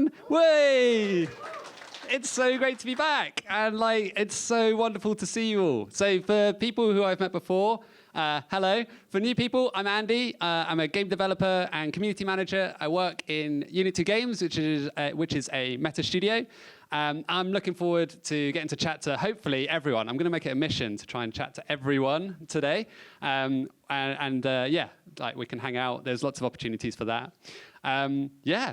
everyone. Way! It's so great to be back, and it's so wonderful to see you all. So for people who I've met before, hello. For new people, I'm Andy. I'm a game developer and community manager. I work in Unity Games, which is a meta studio. I'm looking forward to getting to chat to hopefully everyone. I'm going to make it a mission to try and chat to everyone today, we can hang out. There's lots of opportunities for that.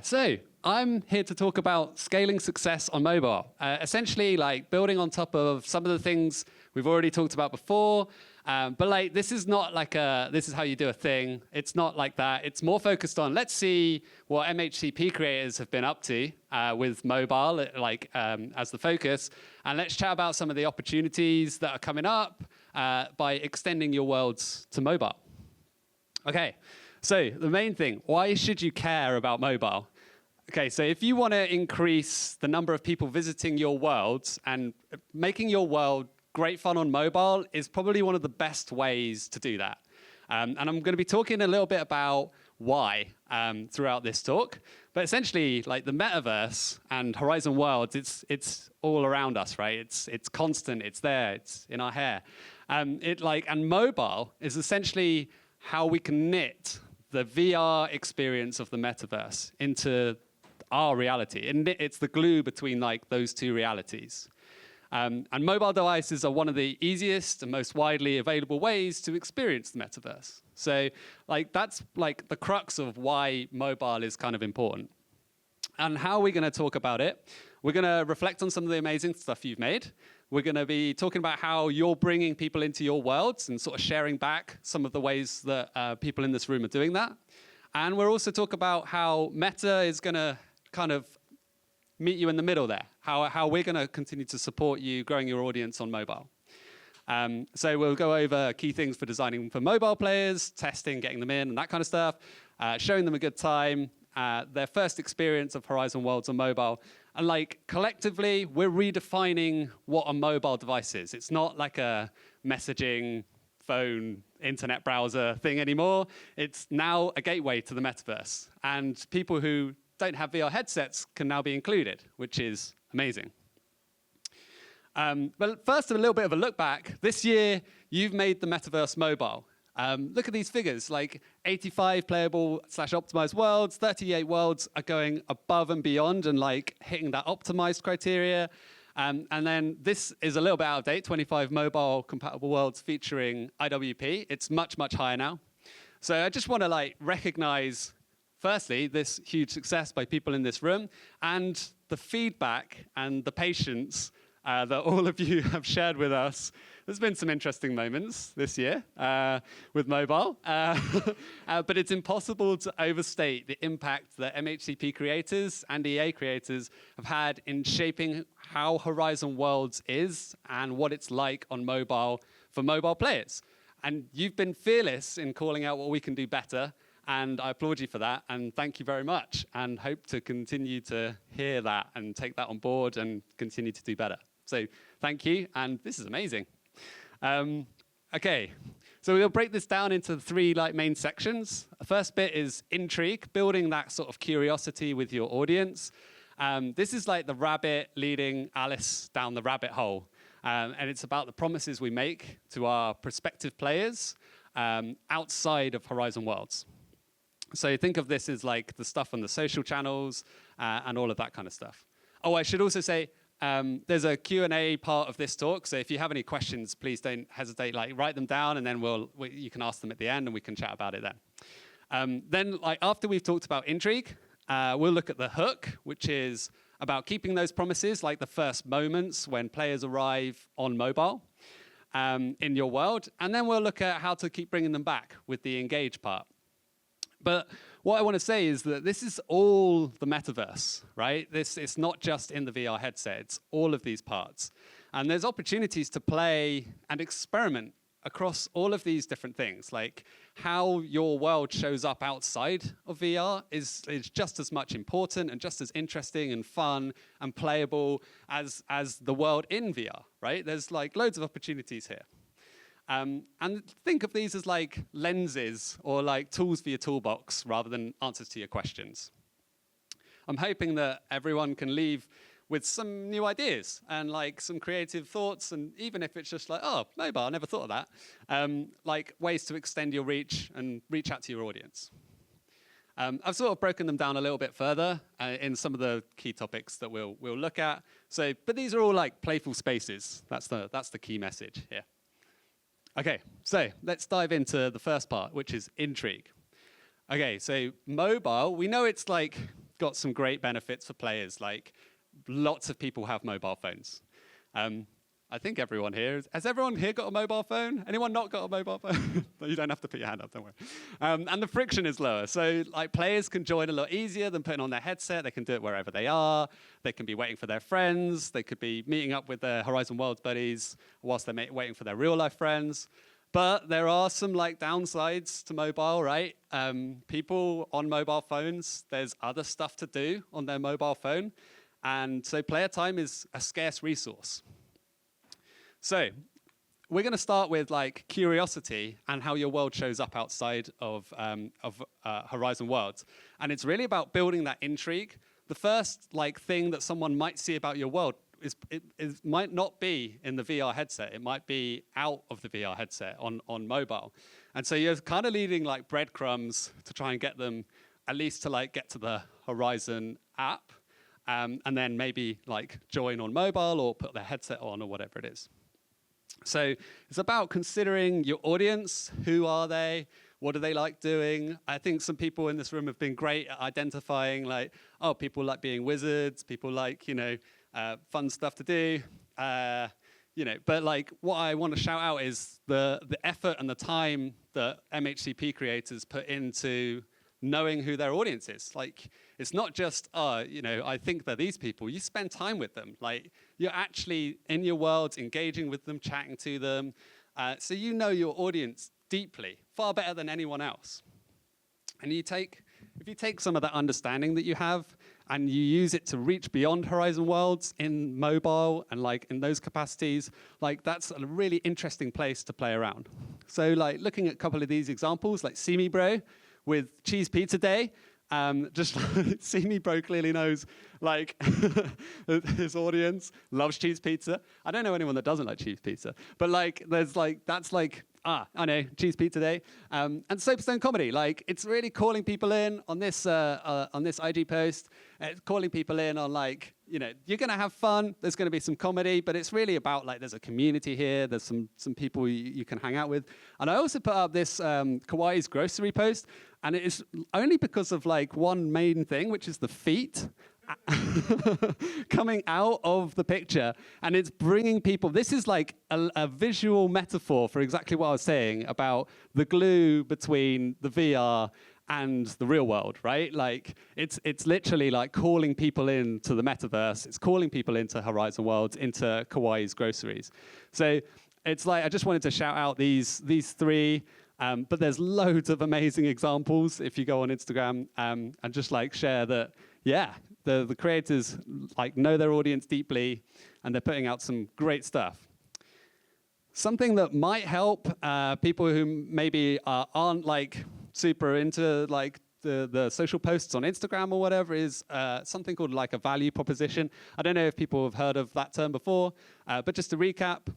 So I'm here to talk about scaling success on mobile. Essentially, building on top of some of the things we've already talked about before. But this is not this is how you do a thing. It's not like that. It's more focused on, let's see what MHCP creators have been up to with mobile, as the focus. And let's chat about some of the opportunities that are coming up by extending your worlds to mobile. Okay, so the main thing, why should you care about mobile? Okay, so if you want to increase the number of people visiting your worlds and making your world great fun on mobile is probably one of the best ways to do that. And I'm going to be talking a little bit about why throughout this talk. But essentially, the metaverse and Horizon Worlds, it's all around us, right? It's constant, it's there, it's in our hair. And mobile is essentially how we can knit the VR experience of the metaverse into our reality. And it's the glue between those two realities. And mobile devices are one of the easiest and most widely available ways to experience the metaverse. So that's the crux of why mobile is kind of important. And how are we going to talk about it? We're going to reflect on some of the amazing stuff you've made. We're going to be talking about how you're bringing people into your worlds and sort of sharing back some of the ways that people in this room are doing that. And we'll also talk about how Meta is going to kind of meet you in the middle there, how we're going to continue to support you growing your audience on mobile. So we'll go over key things for designing for mobile players, testing, getting them in, and that kind of stuff, showing them a good time, their first experience of Horizon Worlds on mobile. And collectively, we're redefining what a mobile device is. It's not like a messaging, phone, internet browser thing anymore. It's now a gateway to the metaverse. And people who don't have VR headsets can now be included, which is amazing. But first, a little bit of a look back. This year, you've made the metaverse mobile. Look at these figures, 85 playable/optimized worlds, 38 worlds are going above and beyond and hitting that optimized criteria. And then this is a little bit out of date, 25 mobile compatible worlds featuring IWP. It's much, much higher now. So I just want to recognize, firstly, this huge success by people in this room and the feedback and the patience that all of you have shared with us. There's been some interesting moments this year with mobile, but it's impossible to overstate the impact that MHCP creators and EA creators have had in shaping how Horizon Worlds is and what it's like on mobile for mobile players. And you've been fearless in calling out what we can do better, and I applaud you for that, and thank you very much, and hope to continue to hear that and take that on board and continue to do better. So thank you, and this is amazing. Okay, so we'll break this down into three main sections. The first bit is Intrigue, building that sort of curiosity with your audience. This is the rabbit leading Alice down the rabbit hole, and it's about the promises we make to our prospective players outside of Horizon Worlds. So think of this as the stuff on the social channels and all of that kind of stuff. Oh, I should also say, there's a Q&A part of this talk, so if you have any questions, please don't hesitate. Write them down, and then you can ask them at the end, and we can chat about it then. Then, after we've talked about Intrigue, we'll look at the hook, which is about keeping those promises, the first moments when players arrive on mobile in your world, and then we'll look at how to keep bringing them back with the engage part. But what I want to say is that this is all the metaverse, right? It's not just in the VR headset, it's all of these parts. And there's opportunities to play and experiment across all of these different things. How your world shows up outside of VR is just as much important and just as interesting and fun and playable as the world in VR, right? There's loads of opportunities here. And think of these as lenses or tools for your toolbox rather than answers to your questions. I'm hoping that everyone can leave with some new ideas and like some creative thoughts, and even if it's just like, oh, mobile, I never thought of that, like ways to extend your reach and reach out to your audience. I've sort of broken them down a little bit further in some of the key topics that we'll look at. So, but these are all like playful spaces. That's the key message here. Okay, so let's dive into the first part, which is Intrigue. Okay, so mobile, we know it's like got some great benefits for players. Like lots of people have mobile phones. I think everyone here, has everyone here got a mobile phone? Anyone not got a mobile phone? You don't have to put your hand up, don't worry. And the friction is lower. So like players can join a lot easier than putting on their headset. They can do it wherever they are. They can be waiting for their friends. They could be meeting up with their Horizon Worlds buddies whilst they're waiting for their real life friends. But there are some like downsides to mobile, right? People on mobile phones, there's other stuff to do on their mobile phone. And so player time is a scarce resource. So we're going to start with like curiosity and how your world shows up outside of Horizon Worlds. And it's really about building that intrigue. The first like thing that someone might see about your world it might not be in the VR headset. It might be out of the VR headset on mobile. And so you're kind of leading like breadcrumbs to try and get them at least to like get to the Horizon app. And then maybe like join on mobile or put their headset on or whatever it is. So it's about considering your audience. Who are they? What do they like doing? I think some people in this room have been great at identifying like, oh, people like being wizards. People like, fun stuff to do. But like what I want to shout out is the effort and the time that MHCP creators put into knowing who their audience is. Like, it's not just, I think they're these people. You spend time with them. Like, you're actually in your world, engaging with them, chatting to them. So you know your audience deeply, far better than anyone else. And if you take some of that understanding that you have and you use it to reach beyond Horizon Worlds in mobile and like in those capacities, like that's a really interesting place to play around. So like looking at a couple of these examples, like See Me Bro, with Cheese Pizza Day, just like, See Me Bro clearly knows like his audience loves cheese pizza. I don't know anyone that doesn't like cheese pizza, but like there's like that's like I know Cheese Pizza Day, and Soapstone Comedy. Like it's really calling people in on this IG post. It's calling people in on like you're gonna have fun. There's gonna be some comedy, but it's really about like there's a community here. There's some people you can hang out with. And I also put up this Kawaii's grocery post, and it is only because of like one main thing, which is the feet coming out of the picture, and it's bringing people. This is like a visual metaphor for exactly what I was saying about the glue between the VR and the real world, right? Like it's literally like calling people into the metaverse. It's calling people into Horizon Worlds, into Kawaii's groceries. So it's like I just wanted to shout out these three. But there's loads of amazing examples if you go on Instagram and just like share that, yeah, the creators like know their audience deeply and they're putting out some great stuff. Something that might help people who maybe aren't like super into like the social posts on Instagram or whatever is something called like a value proposition. I don't know if people have heard of that term before, but just to recap,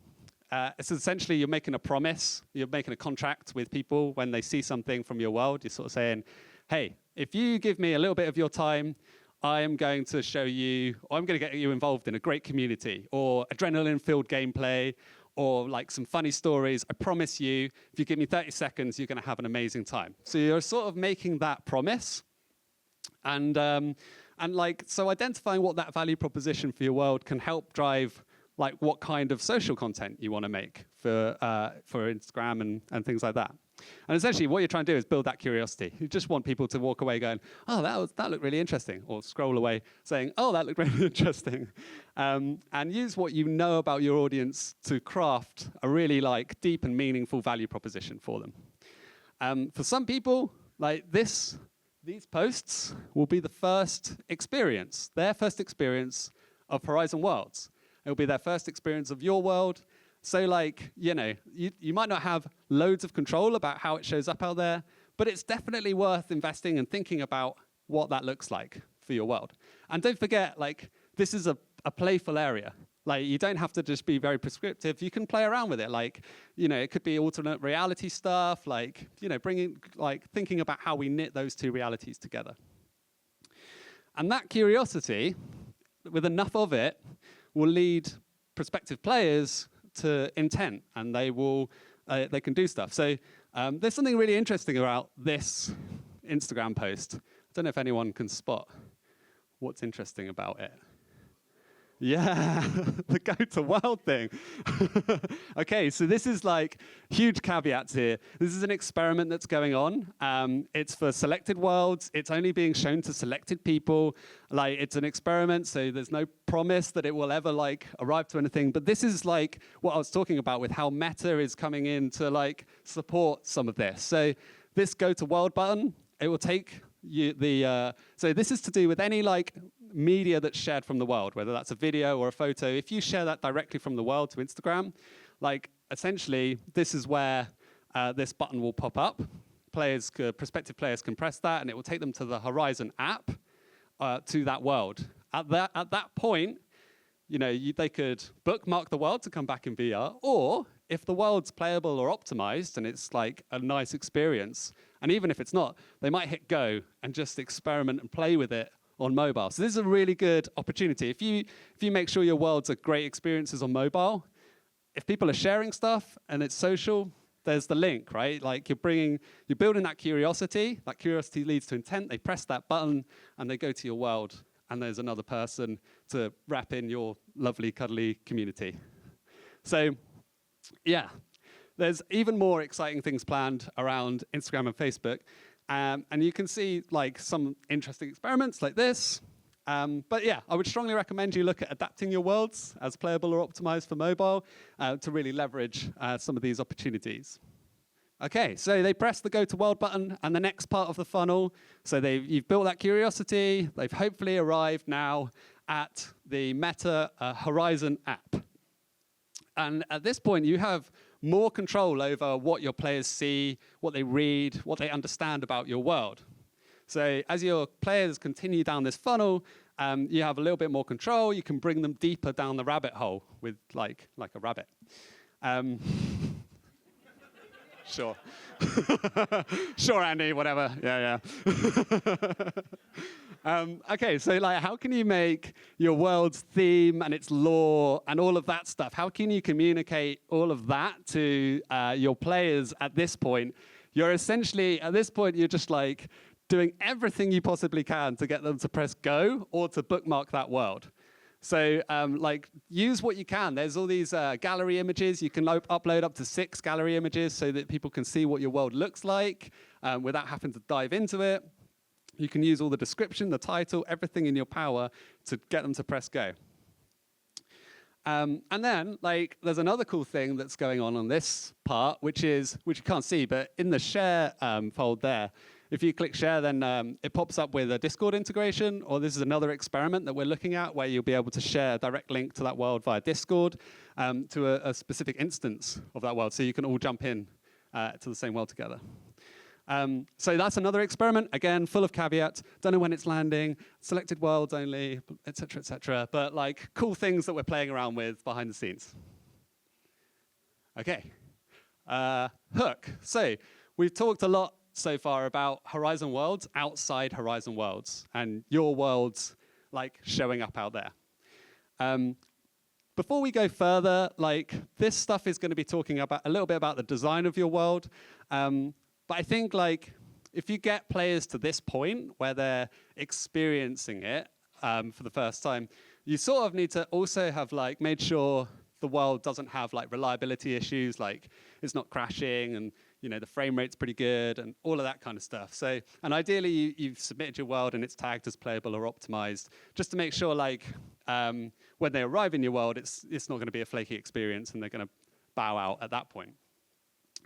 it's essentially you're making a promise, you're making a contract with people when they see something from your world. You're sort of saying, hey, if you give me a little bit of your time, I am going to show you, or I'm going to get you involved in a great community, or adrenaline-filled gameplay, or like some funny stories. I promise you, if you give me 30 seconds, you're going to have an amazing time. So you're sort of making that promise. And like, so identifying what that value proposition for your world can help drive like what kind of social content you want to make for Instagram and things like that. And essentially what you're trying to do is build that curiosity. You just want people to walk away going, oh, that looked really interesting, or scroll away saying, oh, that looked really interesting. And use what you know about your audience to craft a really like deep and meaningful value proposition for them. For some people, like these posts will be the first experience, their first experience of Horizon Worlds. It'll be their first experience of your world. So like, you might not have loads of control about how it shows up out there, but it's definitely worth investing and thinking about what that looks like for your world. And don't forget, like, this is a playful area. Like, you don't have to just be very prescriptive. You can play around with it. Like, it could be alternate reality stuff, like, thinking about how we knit those two realities together. And that curiosity, with enough of it, will lead prospective players to intent, and they can do stuff. So there's something really interesting about this Instagram post. I don't know if anyone can spot what's interesting about it. Yeah, the go-to-world thing. Okay, so this is like huge caveats here. This is an experiment that's going on. It's for selected worlds. It's only being shown to selected people. Like, it's an experiment, so there's no promise that it will ever like arrive to anything. But this is like what I was talking about with how Meta is coming in to like support some of this. So this go-to-world button, it will take so this is to do with any like media that's shared from the world, whether that's a video or a photo. If you share that directly from the world to Instagram, like essentially this is where this button will pop up. Prospective players can press that, and it will take them to the Horizon app to that world. At that point, they could bookmark the world to come back in VR, or if the world's playable or optimized and it's like a nice experience, and even if it's not, they might hit go and just experiment and play with it on mobile. So this is a really good opportunity. If you make sure your worlds are great experiences on mobile, if people are sharing stuff and it's social, there's the link, right? Like you're building that curiosity. That curiosity leads to intent. They press that button and they go to your world, and there's another person to wrap in your lovely, cuddly community. So, yeah, there's even more exciting things planned around Instagram and Facebook. And you can see like some interesting experiments like this. But yeah, I would strongly recommend you look at adapting your worlds as playable or optimized for mobile to really leverage some of these opportunities. Okay, so they press the Go to World button, and the next part of the funnel, so you've built that curiosity, they've hopefully arrived now at the Meta Horizon app. And at this point, you have more control over what your players see, what they read, what they understand about your world. So as your players continue down this funnel, you have a little bit more control. You can bring them deeper down the rabbit hole with like a rabbit. Sure. Sure, Andy, whatever. Yeah. Okay, so like, how can you make your world's theme and its lore and all of that stuff? How can you communicate all of that to your players at this point? You're essentially, at this point, you're just like doing everything you possibly can to get them to press go or to bookmark that world. So like, use what you can. There's all these gallery images. You can upload up to 6 gallery images so that people can see what your world looks like without having to dive into it. You can use all the description, the title, everything in your power to get them to press go. And then, like, there's another cool thing that's going on this part, which you can't see, but in the share fold there, if you click share, then it pops up with a Discord integration, or this is another experiment that we're looking at where you'll be able to share a direct link to that world via Discord to a specific instance of that world, so you can all jump in to the same world together. So that's another experiment, again, full of caveats. Don't know when it's landing, selected worlds only, et cetera, but like cool things that we're playing around with behind the scenes. Okay, Hook. So we've talked a lot so far about Horizon worlds, outside Horizon worlds, and your worlds like showing up out there. Before we go further, like this stuff is going to be talking about a little bit about the design of your world. But I think like if you get players to this point where they're experiencing it for the first time, you sort of need to also have like made sure the world doesn't have like reliability issues, like it's not crashing and the frame rate's pretty good and all of that kind of stuff. So, and ideally you've submitted your world and it's tagged as playable or optimized, just to make sure like when they arrive in your world, it's not going to be a flaky experience and they're going to bow out at that point.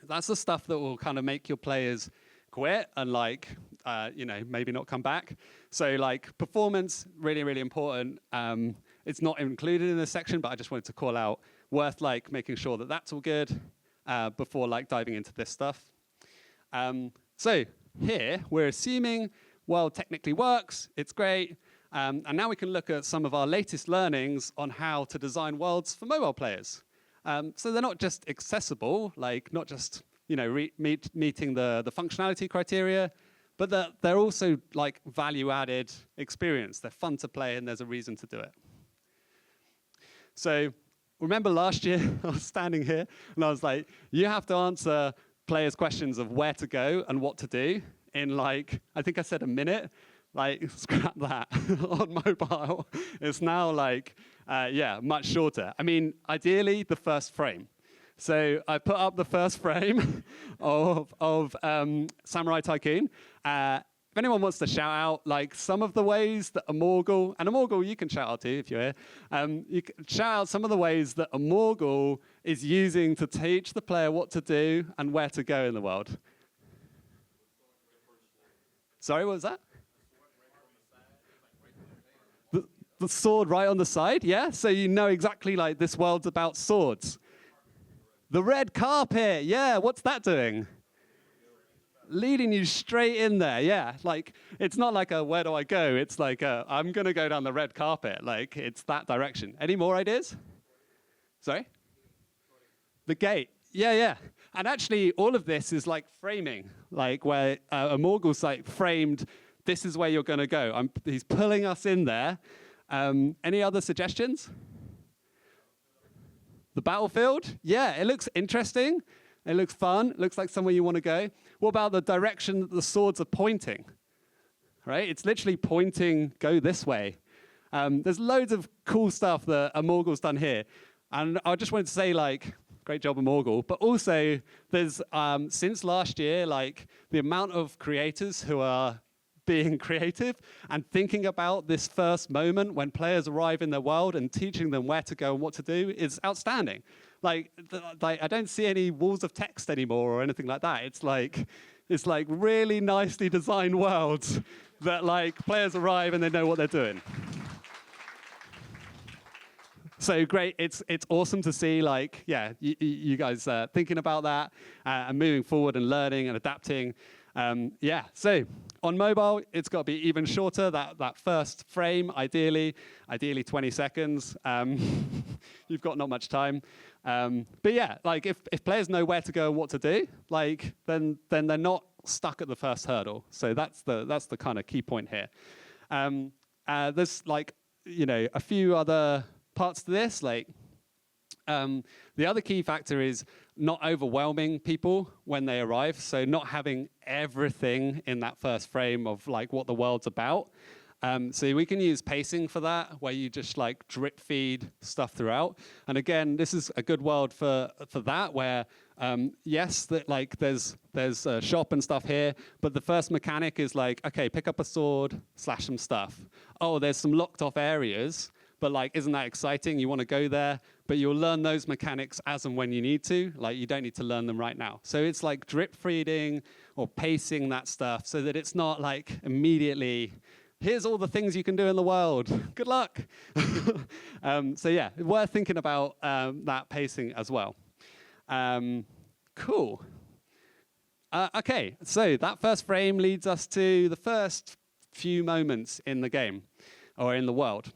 That's the stuff that will kind of make your players quit and like, maybe not come back. So like performance, really, really important. It's not included in this section, but I just wanted to call out worth like making sure that that's all good before like diving into this stuff. So here we're assuming world technically works. It's great. And now we can look at some of our latest learnings on how to design worlds for mobile players. So they're not just accessible, like not just meeting the functionality criteria, but that they're also like value-added experience. They're fun to play, and there's a reason to do it. So remember last year, I was standing here, and I was like, you have to answer players' questions of where to go and what to do in like, I think I said a minute. Like, scrap that on mobile. It's now like, much shorter. I mean, ideally, the first frame. So I put up the first frame of Samurai Tycoon. If anyone wants to shout out, like, some of the ways that Amorgul, and Amorgul you can shout out to if you're here, you can shout out some of the ways that Amorgul is using to teach the player what to do and where to go in the world. Sorry, what was that? The sword right on the side, yeah? So you know exactly, like, this world's about swords. The red carpet, yeah, what's that doing? Leading you straight in there, yeah. Like, it's not like a where do I go? It's like I'm going to go down the red carpet. Like, it's that direction. Any more ideas? Sorry? The gate, yeah. And actually, all of this is like framing, like where Amorgul's like framed, this is where you're going to go. He's pulling us in there. Any other suggestions? The battlefield? Yeah, it looks interesting. It looks fun. It looks like somewhere you want to go. What about the direction that the swords are pointing? Right? It's literally pointing, go this way. There's loads of cool stuff that Amorgul's done here. And I just wanted to say, like, great job, Amorgul. But also, there's, since last year, like, the amount of creators who are being creative and thinking about this first moment when players arrive in their world and teaching them where to go and what to do is outstanding. Like I don't see any walls of text anymore or anything like that. It's like really nicely designed worlds that like players arrive and they know what they're doing. So great, it's awesome to see like, yeah, you guys thinking about that and moving forward and learning and adapting. So on mobile, it's got to be even shorter, that first frame, ideally 20 seconds. You've got not much time. But yeah, like if players know where to go and what to do, like then they're not stuck at the first hurdle. So that's the kind of key point here. There's like, a few other parts to this, like the other key factor is not overwhelming people when they arrive, so not having everything in that first frame of like what the world's about. So we can use pacing for that, where you just like drip feed stuff throughout. And again, this is a good world for that, where yes, that like there's a shop and stuff here, but the first mechanic is like, okay, pick up a sword, slash some stuff. Oh, there's some locked off areas. But like, isn't that exciting? You want to go there, but you'll learn those mechanics as and when you need to. Like, you don't need to learn them right now. So it's like drip feeding or pacing that stuff so that it's not like immediately, here's all the things you can do in the world. Good luck. So yeah, worth thinking about that pacing as well. Cool. Okay, so that first frame leads us to the first few moments in the game or in the world.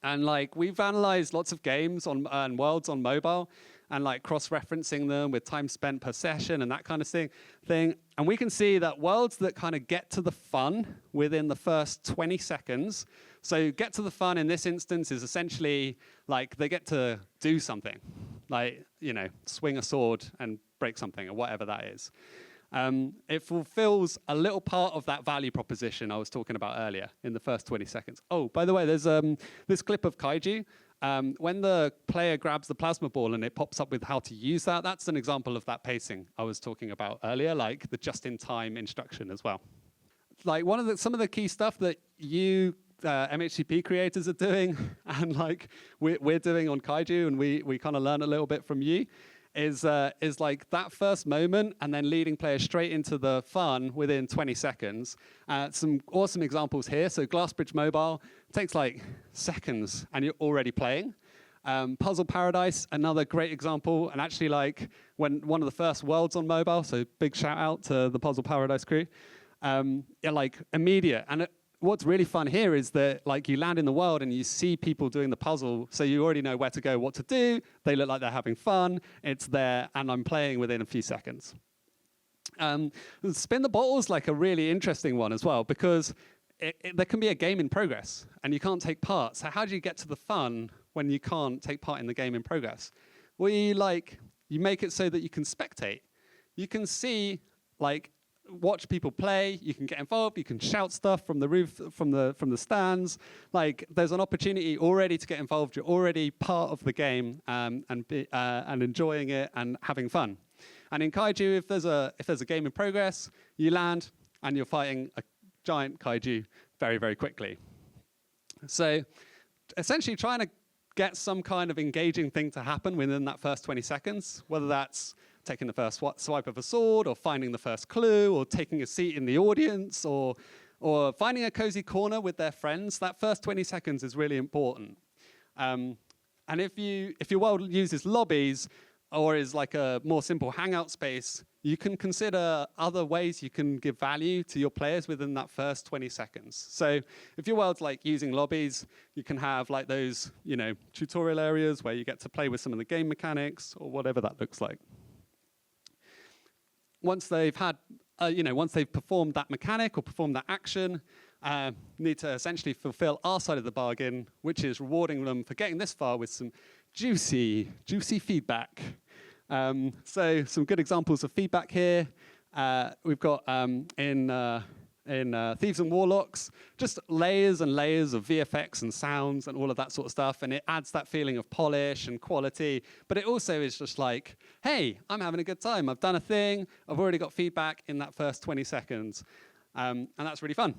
And like we've analyzed lots of games and worlds on mobile and like cross-referencing them with time spent per session and that kind of thing. And we can see that worlds that kind of get to the fun within the first 20 seconds. So get to the fun in this instance is essentially like they get to do something, like, swing a sword and break something or whatever that is. It fulfills a little part of that value proposition I was talking about earlier in the first 20 seconds. Oh, by the way, there's this clip of Kaiju. When the player grabs the plasma ball and it pops up with how to use that, that's an example of that pacing I was talking about earlier, like the just-in-time instruction as well. Like some of the key stuff that you MHCP creators are doing and like we're doing on Kaiju, and we kind of learn a little bit from you, is like that first moment and then leading players straight into the fun within 20 seconds. Some awesome examples here. So Glassbridge Mobile takes like seconds and you're already playing. Puzzle Paradise, another great example. And actually like when one of the first worlds on mobile, so big shout out to the Puzzle Paradise crew. Like immediate. And what's really fun here is that like you land in the world and you see people doing the puzzle, so you already know where to go, what to do. They look like they're having fun. It's there, and I'm playing within a few seconds. Spin the bottle is like a really interesting one as well, because there can be a game in progress and you can't take part. So how do you get to the fun when you can't take part in the game in progress? Well, you make it so that you can spectate. You can see, like, watch people play. You can get involved. You can shout stuff from the roof, from the stands. Like, there's an opportunity already to get involved. You're already part of the game and enjoying it and having fun. And in kaiju, if there's a game in progress, you land and you're fighting a giant kaiju very, very quickly. So essentially trying to get some kind of engaging thing to happen within that first 20 seconds, whether that's taking the first swipe of a sword, or finding the first clue, or taking a seat in the audience, or finding a cozy corner with their friends. That first 20 seconds is really important. And if your world uses lobbies, or is like a more simple hangout space, you can consider other ways you can give value to your players within that first 20 seconds. So if your world's like using lobbies, you can have like those, tutorial areas where you get to play with some of the game mechanics or whatever that looks like. Once they've had, once they've performed that mechanic or performed that action, need to essentially fulfill our side of the bargain, which is rewarding them for getting this far with some juicy feedback. So some good examples of feedback here. We've got in Thieves and Warlocks, just layers and layers of VFX and sounds and all of that sort of stuff, and it adds that feeling of polish and quality, but it also is just like, hey, I'm having a good time. I've done a thing. I've already got feedback in that first 20 seconds, and that's really fun.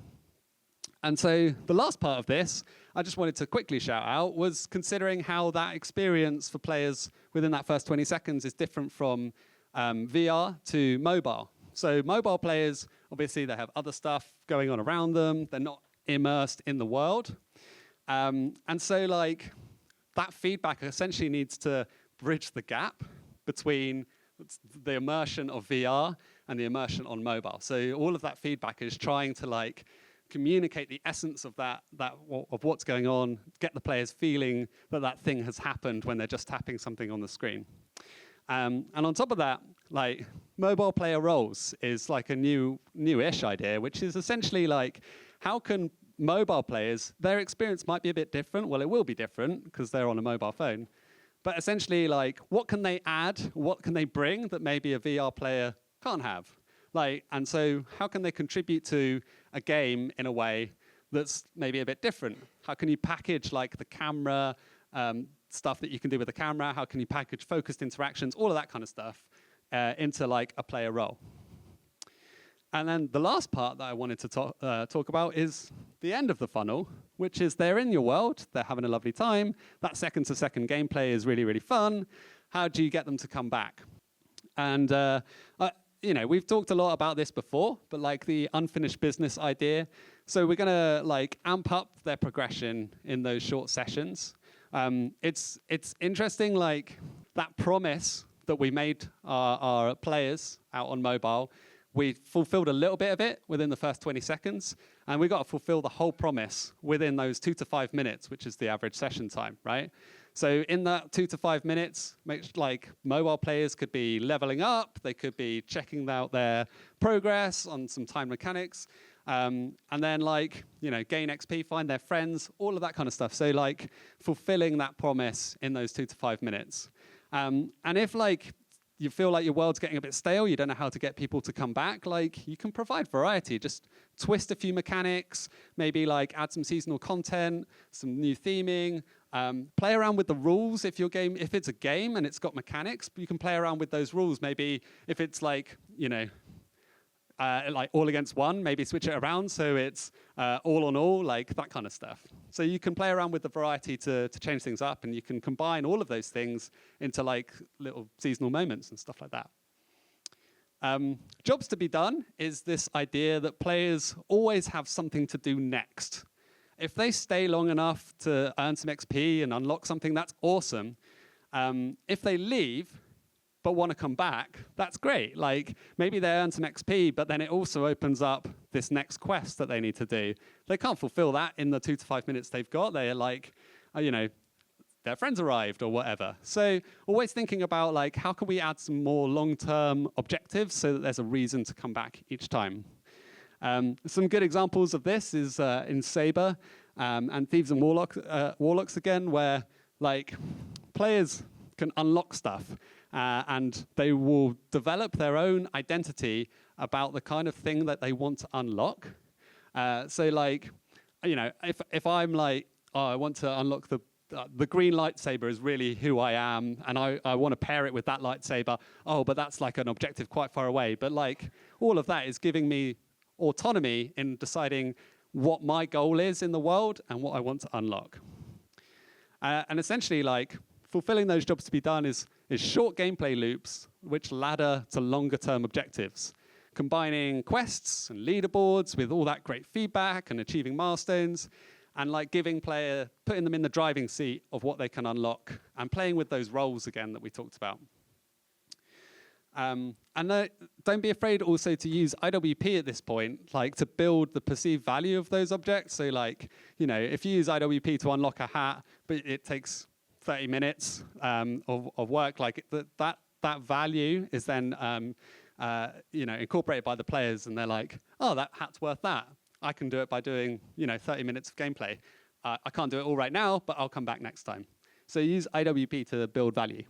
And so the last part of this, I just wanted to quickly shout out, was considering how that experience for players within that first 20 seconds is different from VR to mobile. So mobile players, obviously, they have other stuff going on around them. They're not immersed in the world. And so like that feedback essentially needs to bridge the gap between the immersion of VR and the immersion on mobile. So all of that feedback is trying to like communicate the essence of of what's going on, get the players feeling that thing has happened when they're just tapping something on the screen. And on top of that, like mobile player roles is like a newish idea, which is essentially like, how can mobile players, their experience might be a bit different. Well, it will be different because they're on a mobile phone. But essentially, like, what can they add? What can they bring that maybe a VR player can't have? Like, and so how can they contribute to a game in a way that's maybe a bit different? How can you package like the camera, stuff that you can do with the camera? How can you package focused interactions, all of that kind of stuff into like a player role? And then the last part that I wanted to talk about is the end of the funnel, which is they're in your world, they're having a lovely time. That second-to-second gameplay is really, really fun. How do you get them to come back? And we've talked a lot about this before, but like the unfinished business idea. So we're going to like amp up their progression in those short sessions. It's interesting, like that promise that we made our players out on mobile. We fulfilled a little bit of it within the first 20 seconds, and we got to fulfill the whole promise within those 2 to 5 minutes, which is the average session time, right? So in that 2 to 5 minutes, like mobile players could be leveling up, they could be checking out their progress on some time mechanics, and then like, gain XP, find their friends, all of that kind of stuff. So like fulfilling that promise in those 2 to 5 minutes. And if like you feel like your world's getting a bit stale, you don't know how to get people to come back, like you can provide variety. Just twist a few mechanics, maybe like add some seasonal content, some new theming, play around with the rules. If it's a game and it's got mechanics, you can play around with those rules. Maybe if it's like, like all against one, maybe switch it around so it's all on all, like that kind of stuff. So you can play around with the variety to change things up, and you can combine all of those things into like little seasonal moments and stuff like that. Jobs to be done is this idea that players always have something to do next. If they stay long enough to earn some XP and unlock something, that's awesome. If they leave but want to come back, that's great. Like maybe they earn some XP, but then it also opens up this next quest that they need to do. They can't fulfill that in the 2 to 5 minutes they've got. They're like, their friends arrived or whatever. So always thinking about like, how can we add some more long-term objectives so that there's a reason to come back each time. Some good examples of this is in Saber and Thieves and Warlocks again, where like players can unlock stuff and they will develop their own identity about the kind of thing that they want to unlock. So like, if I'm like, oh, I want to unlock the green lightsaber is really who I am, and I want to pair it with that lightsaber. Oh, but that's like an objective quite far away. But like all of that is giving me autonomy in deciding what my goal is in the world and what I want to unlock. And essentially, like fulfilling those jobs to be done is short gameplay loops which ladder to longer term objectives, combining quests and leaderboards with all that great feedback and achieving milestones, and like putting them in the driving seat of what they can unlock and playing with those roles again that we talked about. And don't be afraid also to use IWP at this point, like to build the perceived value of those objects. So like, if you use IWP to unlock a hat, but it takes 30 minutes of work, like that value is then incorporated by the players, and they're like, oh, that hat's worth that. I can do it by doing 30 minutes of gameplay. I can't do it all right now, but I'll come back next time. So use IWP to build value.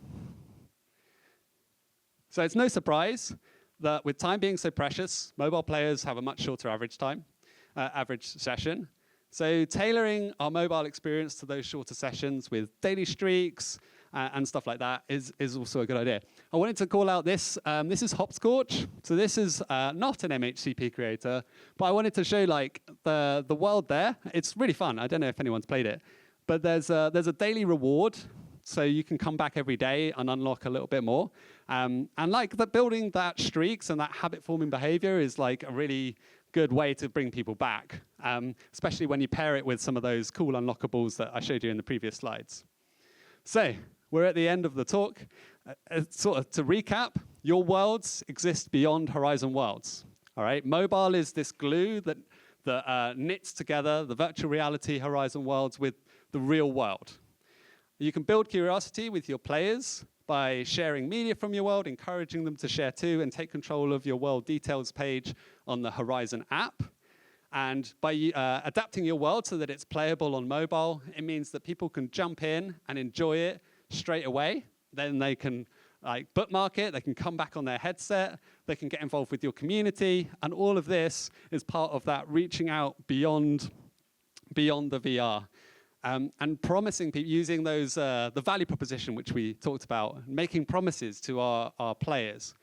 So it's no surprise that with time being so precious, mobile players have a much shorter average session. So tailoring our mobile experience to those shorter sessions with daily streaks and stuff like that is also a good idea. I wanted to call out this. This is Hopscorch. So this is not an MHCP creator, but I wanted to show like the world there. It's really fun. I don't know if anyone's played it, but there's a daily reward. So you can come back every day and unlock a little bit more. And like building that streaks and that habit-forming behavior is like a really good way to bring people back, especially when you pair it with some of those cool unlockables that I showed you in the previous slides. So we're at the end of the talk. Sort of to recap, your worlds exist beyond Horizon Worlds. All right, mobile is this glue that knits together the virtual reality Horizon Worlds with the real world. You can build curiosity with your players by sharing media from your world, encouraging them to share too, and take control of your world details page on the Horizon app. And by adapting your world so that it's playable on mobile, it means that people can jump in and enjoy it straight away. Then they can like bookmark it, they can come back on their headset, they can get involved with your community, and all of this is part of that reaching out beyond the VR. And promising people, using those the value proposition which we talked about, making promises to our players.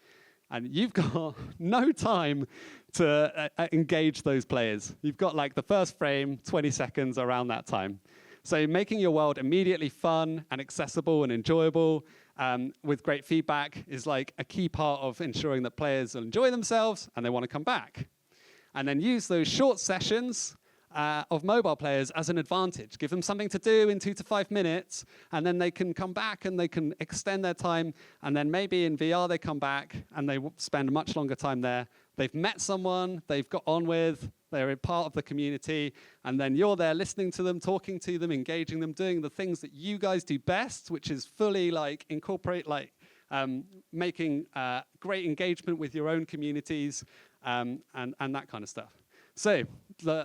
And you've got no time to engage those players. You've got like the first frame, 20 seconds around that time. So making your world immediately fun and accessible and enjoyable with great feedback is like a key part of ensuring that players will enjoy themselves and they want to come back. And then use those short sessions of mobile players as an advantage. Give them something to do in 2 to 5 minutes, and then they can come back and they can extend their time, and then maybe in VR they come back and they spend a much longer time there. They've met someone, they've got on with, they're a part of the community, and then you're there listening to them, talking to them, engaging them, doing the things that you guys do best, which is fully like incorporate like making great engagement with your own communities and that kind of stuff. So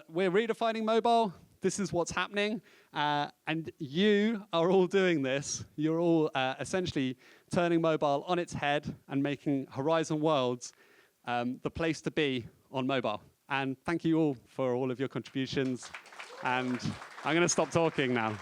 we're redefining mobile. This is what's happening. And you are all doing this. You're all essentially turning mobile on its head and making Horizon Worlds the place to be on mobile. And thank you all for all of your contributions. And I'm going to stop talking now.